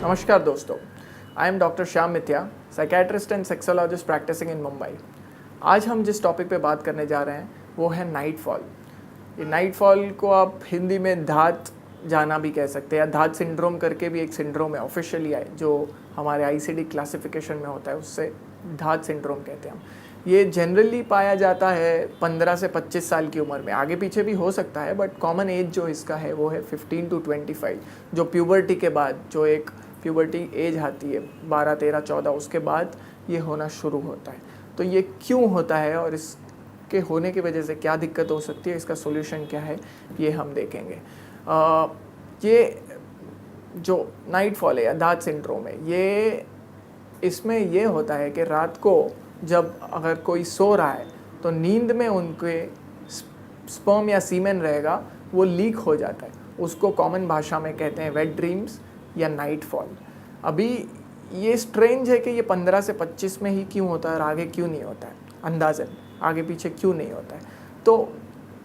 नमस्कार दोस्तों, I am doctor Shyam मिथ्या, साइकेट्रिस्ट एंड सेक्सोलॉजिस्ट प्रैक्टिसिंग इन मुंबई। आज हम जिस टॉपिक पे बात करने जा रहे हैं वो है नाइट फॉल। ये नाइट फॉल को आप हिंदी में धात जाना भी कह सकते हैं, या धात सिंड्रोम करके भी एक सिंड्रोम है ऑफिशियली है जो हमारे आईसीडी क्लासिफिकेशन में होता है, उससे धात सिंड्रोम कहते हैं हम। ये जनरली पाया जाता है 15 से 25 साल की उम्र में, आगे पीछे भी हो सकता है, बट कॉमन एज जो इसका है वो है 15 to 25, जो प्यूबर्टी के बाद, जो एक प्यूबर्टी एज आती है 12, 13, 14, उसके बाद ये होना शुरू होता है। तो ये क्यों होता है और इसके होने की वजह से क्या दिक्कत हो सकती है, इसका सोल्यूशन क्या है, ये हम देखेंगे। ये जो नाइट फॉल है या धात सिंड्रोम है, ये इसमें ये होता है कि रात को जब अगर कोई सो रहा है तो नींद में उनके स्पर्म या सीमेन रहेगा, वो लीक हो जाता है। उसको कॉमन भाषा में कहते हैं वेट ड्रीम्स या नाइट फॉल। अभी ये स्ट्रेंज है कि ये 15 से 25 में ही क्यों होता है और आगे क्यों नहीं होता है, अंदाज़न आगे पीछे क्यों नहीं होता है। तो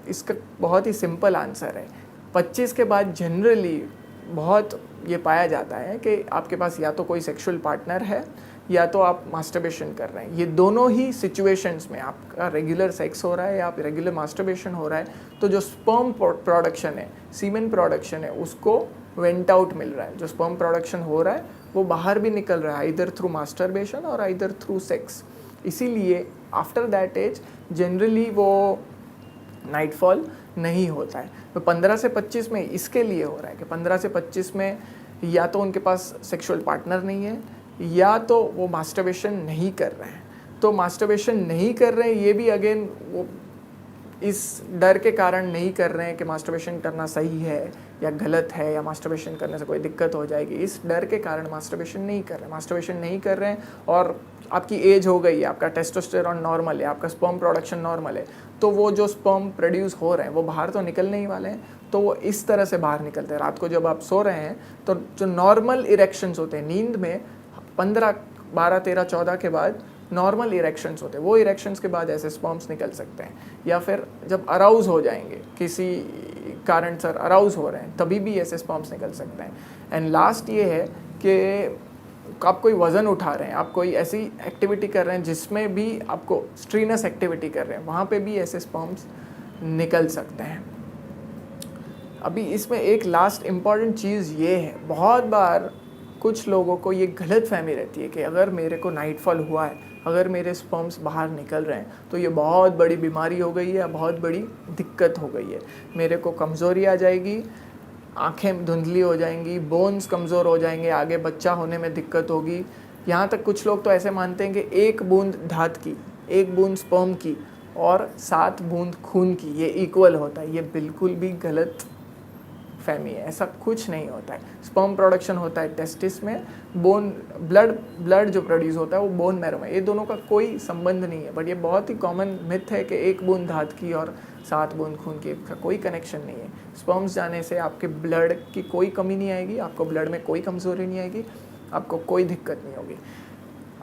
इसका बहुत ही सिंपल आंसर है, 25 के बाद जनरली बहुत ये पाया जाता है कि आपके पास या तो कोई सेक्सुअल पार्टनर है या तो आप मास्टरबेशन कर रहे हैं। ये दोनों ही सिचुएशंस में आपका रेगुलर सेक्स हो रहा है या आप रेगुलर मास्टरबेशन हो रहा है, तो जो स्पर्म प्रोडक्शन है, सीमेन प्रोडक्शन है, उसको वेंट आउट मिल रहा है। जो स्पर्म प्रोडक्शन हो रहा है वो बाहर भी निकल रहा है, इधर थ्रू मास्टरबेशन और इधर थ्रू सेक्स। इसीलिए आफ्टर दैट एज जनरली वो नाइट फॉल नहीं होता है। तो 15 से 25 में इसके लिए हो रहा है कि 15 से 25 में या तो उनके पास सेक्सुअल पार्टनर नहीं है या तो वो मास्टरबेशन नहीं कर रहे हैं। तो मास्टरबेशन नहीं कर रहे हैं, ये भी अगेन वो इस डर के कारण नहीं कर रहे हैं कि मास्टरबेशन करना सही है या गलत है या मास्टरबेशन करने से कोई दिक्कत हो जाएगी, इस डर के कारण मास्टरबेशन नहीं कर रहे हैं। मास्टरबेशन नहीं कर रहे हैं और आपकी एज हो गई है, आपका टेस्टोस्टेरोन नॉर्मल है, आपका स्पर्म प्रोडक्शन नॉर्मल है, तो वो जो स्पर्म प्रोड्यूस हो रहे हैं वो बाहर तो निकलने ही वाले हैं। तो वो इस तरह से बाहर निकलते हैं। रात को जब आप सो रहे हैं तो जो नॉर्मल इरेक्शंस होते हैं नींद में 15, 12, 13, 14 के बाद नॉर्मल इरेक्शंस होते हैं, वो इरेक्शंस के बाद ऐसे स्पर्म्स निकल सकते हैं। या फिर जब अराउज हो जाएंगे, किसी कारण सर अराउज हो रहे हैं, तभी भी ऐसे स्पर्म्स निकल सकते हैं। एंड लास्ट ये है कि आप कोई वज़न उठा रहे हैं, आप कोई ऐसी एक्टिविटी कर रहे हैं जिसमें भी आपको स्ट्रीनस एक्टिविटी कर रहे हैं, वहाँ पे भी ऐसे स्पर्म्स निकल सकते हैं। अभी इसमें एक लास्ट इम्पॉर्टेंट चीज़ ये है, बहुत बार कुछ लोगों को ये गलत फहमी रहती है कि अगर मेरे को नाइट फॉल हुआ है, अगर मेरे स्पर्म्स बाहर निकल रहे हैं तो ये बहुत बड़ी बीमारी हो गई है या बहुत बड़ी दिक्कत हो गई है, मेरे को कमज़ोरी आ जाएगी, आंखें धुंधली हो जाएंगी, बोन्स कमज़ोर हो जाएंगे, आगे बच्चा होने में दिक्कत होगी। यहाँ तक कुछ लोग तो ऐसे मानते हैं कि 1 बूंद धात की, 1 बूंद स्पर्म की और 7 बूंद खून की ये इक्वल होता है। ये बिल्कुल भी गलत फहमी है, ऐसा कुछ नहीं होता है। स्पर्म प्रोडक्शन होता है टेस्टिस में, ब्लड जो प्रोड्यूस होता है वो बोन मैरो में, ये दोनों का कोई संबंध नहीं है। बट ये बहुत ही कॉमन मिथ है कि 1 बूंद धात की और 7 बूंद खून की, का कोई कनेक्शन नहीं है। स्पर्म्स जाने से आपके ब्लड की कोई कमी नहीं आएगी, आपको ब्लड में कोई कमज़ोरी नहीं आएगी, आपको कोई दिक्कत नहीं होगी।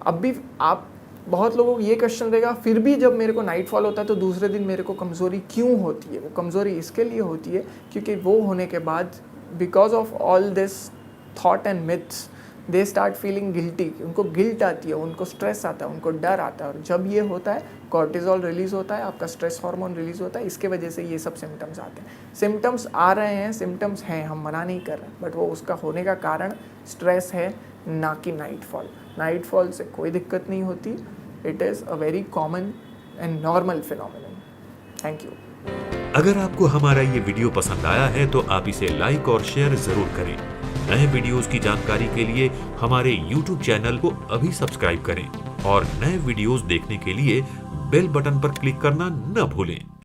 अब भी आप बहुत लोगों को ये क्वेश्चन रहेगा, फिर भी जब मेरे को नाइट फॉल होता है तो दूसरे दिन मेरे को कमज़ोरी क्यों होती है? वो कमज़ोरी इसके लिए होती है क्योंकि वो होने के बाद because of all this thought and myths they start feeling guilty. उनको गिल्ट आती है, उनको स्ट्रेस आता है, उनको डर आता है, और जब ये होता है कॉर्टिजोल रिलीज़ होता है, आपका स्ट्रेस हार्मोन रिलीज़ होता है, इसके वजह से ये सब सिम्टम्स आते हैं। सिम्टम्स आ रहे हैं, सिम्टम्स हैं, हम मना नहीं कर रहे, बट वो उसका होने का कारण स्ट्रेस है, ना कि नाइट फॉल। नाइट फॉल से कोई दिक्कत नहीं होती, it is a very common and normal phenomenon. Thank you. अगर आपको हमारा ये वीडियो पसंद आया है तो आप इसे लाइक और शेयर जरूर करें। नए वीडियोस की जानकारी के लिए हमारे YouTube चैनल को अभी सब्सक्राइब करें और नए वीडियोस देखने के लिए बेल बटन पर क्लिक करना न भूलें।